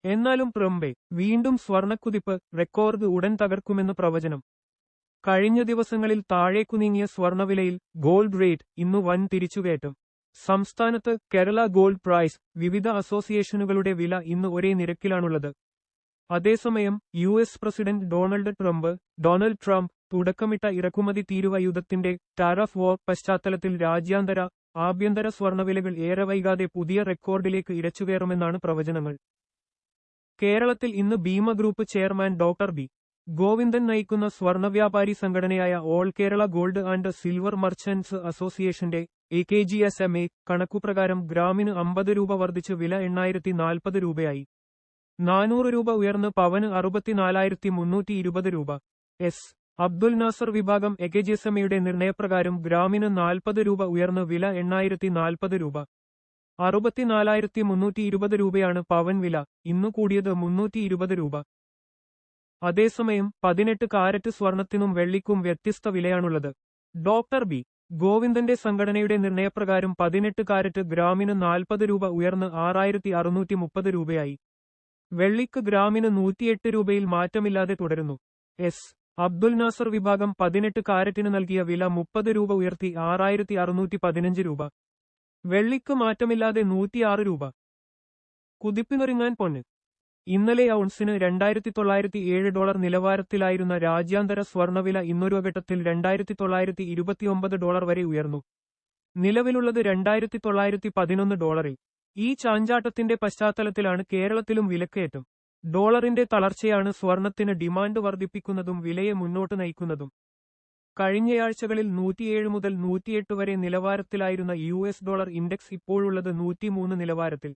എന്നാലും ട്രംപെ വീണ്ടും സ്വർണക്കുതിപ്പ് റെക്കോർഡ് ഉടൻ തകർക്കുമെന്ന് പ്രവചനം. കഴിഞ്ഞ ദിവസങ്ങളിൽ താഴേക്കു നീങ്ങിയ സ്വർണവിലയിൽ ഗോൾഡ് റേറ്റ് ഇന്നു വൻ തിരിച്ചുകയറ്റം. സംസ്ഥാനത്ത് കേരള ഗോൾഡ് പ്രൈസ് വിവിധ അസോസിയേഷനുകളുടെ വില ഇന്ന് ഒരേ നിരക്കിലാണുള്ളത്. അതേസമയം US പ്രസിഡന്റ് ഡൊണാൾഡ് ട്രംപ് തുടക്കമിട്ട ഇറക്കുമതി തീരുവ യുദ്ധത്തിന്റെ ടാരഫ് വാർ പശ്ചാത്തലത്തിൽ ആഭ്യന്തര സ്വർണവിലകൾ ഏറെ വൈകാതെ പുതിയ റെക്കോർഡിലേക്ക് ഇരച്ചുകയറുമെന്നാണ് പ്രവചനങ്ങൾ. കേരളത്തിൽ ഇന്ന് Bhima group chairman B. Govindan നയിക്കുന്ന സ്വർണവ്യാപാരി സംഘടനയായ all Kerala gold and silver merchants അസോസിയേഷന്റെ AKGSMA കണക്കുപ്രകാരം ഗ്രാമിന് 50 രൂപ വർദ്ധിച്ച് വില 840 രൂപയായി. 400 രൂപ ഉയർന്ന് പവന് 64,320 രൂപ. അബ്ദുൽ നാസർ വിഭാഗം AKGSMAയുടെ നിർണയപ്രകാരം ഗ്രാമിന് 40 രൂപ ഉയർന്ന് വില 840 രൂപ. 64,320 രൂപയാണ് പവൻ വില, ഇന്നു കൂടിയത് 320 രൂപ. അതേസമയം 18 കാരറ്റ് സ്വർണത്തിനും വെള്ളിക്കും വ്യത്യസ്ത വിലയാണുള്ളത്. ബി. ഗോവിന്ദന്റെ സംഘടനയുടെ നിർണയപ്രകാരം 18 കാരറ്റ് ഗ്രാമിന് 40 രൂപ ഉയർന്ന് 6,630 രൂപയായി. വെള്ളിക്ക് ഗ്രാമിന് 108 രൂപയിൽ മാറ്റമില്ലാതെ തുടരുന്നു. അബ്ദുൽ നാസർ വിഭാഗം 18 കാരറ്റിന് നൽകിയ വില 30 രൂപ ഉയർത്തി 6,615 രൂപ. വെള്ളിക്ക് മാറ്റമില്ലാതെ 106 രൂപ. കുതിപ്പിനൊരുങ്ങാൻ പൊന്ന്. ഇന്നലെ ഔൺസിന് $2,907 നിലവാരത്തിലായിരുന്ന രാജ്യാന്തര സ്വർണവില ഇന്നൊരു ഘട്ടത്തിൽ $2,929 വരെ ഉയർന്നു. നിലവിലുള്ളത് $2,911. ഈ ചാഞ്ചാട്ടത്തിന്റെ പശ്ചാത്തലത്തിലാണ് കേരളത്തിലും വിലക്കയറ്റം. ഡോളറിന്റെ തളർച്ചയാണ് സ്വർണത്തിന് ഡിമാൻഡ് വർദ്ധിപ്പിക്കുന്നതും വിലയെ മുന്നോട്ട് നയിക്കുന്നതും. കഴിഞ്ഞയാഴ്ചകളിൽ 107 മുതൽ 108 വരെ നിലവാരത്തിലായിരുന്ന US ഡോളർ ഇൻഡെക്സ് ഇപ്പോഴുള്ളത് 103 നിലവാരത്തിൽ.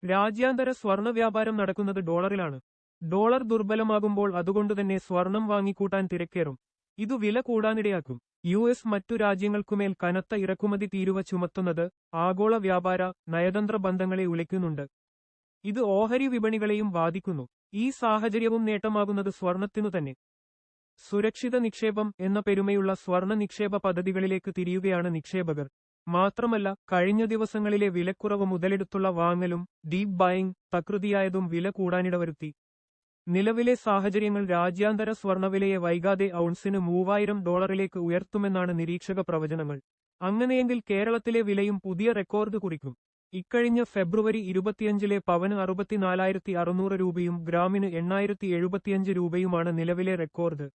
രാജ്യാന്തര സ്വർണ വ്യാപാരം നടക്കുന്നത് ഡോളറിലാണ്. ഡോളർ ദുർബലമാകുമ്പോൾ അതുകൊണ്ടുതന്നെ സ്വർണം വാങ്ങിക്കൂട്ടാൻ തിരക്കേറും. ഇതു വില കൂടാനിടയാക്കും. US മറ്റു രാജ്യങ്ങൾക്കുമേൽ കനത്ത ഇറക്കുമതി തീരുവ ചുമത്തുന്നത് ആഗോള വ്യാപാര, നയതന്ത്ര ബന്ധങ്ങളെ ഉലയ്ക്കുന്നുണ്ട്. ഇത് ഓഹരി വിപണികളെയും ബാധിക്കുന്നു. ഈ സാഹചര്യവും നേട്ടമാകുന്നത് സ്വർണത്തിനു തന്നെ. സുരക്ഷിത നിക്ഷേപം എന്ന പെരുമയുള്ള സ്വർണ നിക്ഷേപ പദ്ധതികളിലേക്ക് തിരിയുകയാണ് നിക്ഷേപകർ. മാത്രമല്ല, കഴിഞ്ഞ ദിവസങ്ങളിലെ വിലക്കുറവ് മുതലെടുത്തുള്ള വാങ്ങലും ഡീപ് ബൈയിങ് തകൃതിയായതും വില കൂടാനിടവരുത്തി. നിലവിലെ സാഹചര്യങ്ങൾ രാജ്യാന്തര സ്വർണവിലയെ വൈകാതെ ഔൺസിന് $3,000 ഉയർത്തുമെന്നാണ് നിരീക്ഷക പ്രവചനങ്ങൾ. അങ്ങനെയെങ്കിൽ കേരളത്തിലെ വിലയും പുതിയ റെക്കോർഡ് കുറിക്കും. ഇക്കഴിഞ്ഞ ഫെബ്രുവരി 25 പവന് 64,600 രൂപയും ഗ്രാമിന് 875 രൂപയുമാണ് നിലവിലെ റെക്കോർഡ്.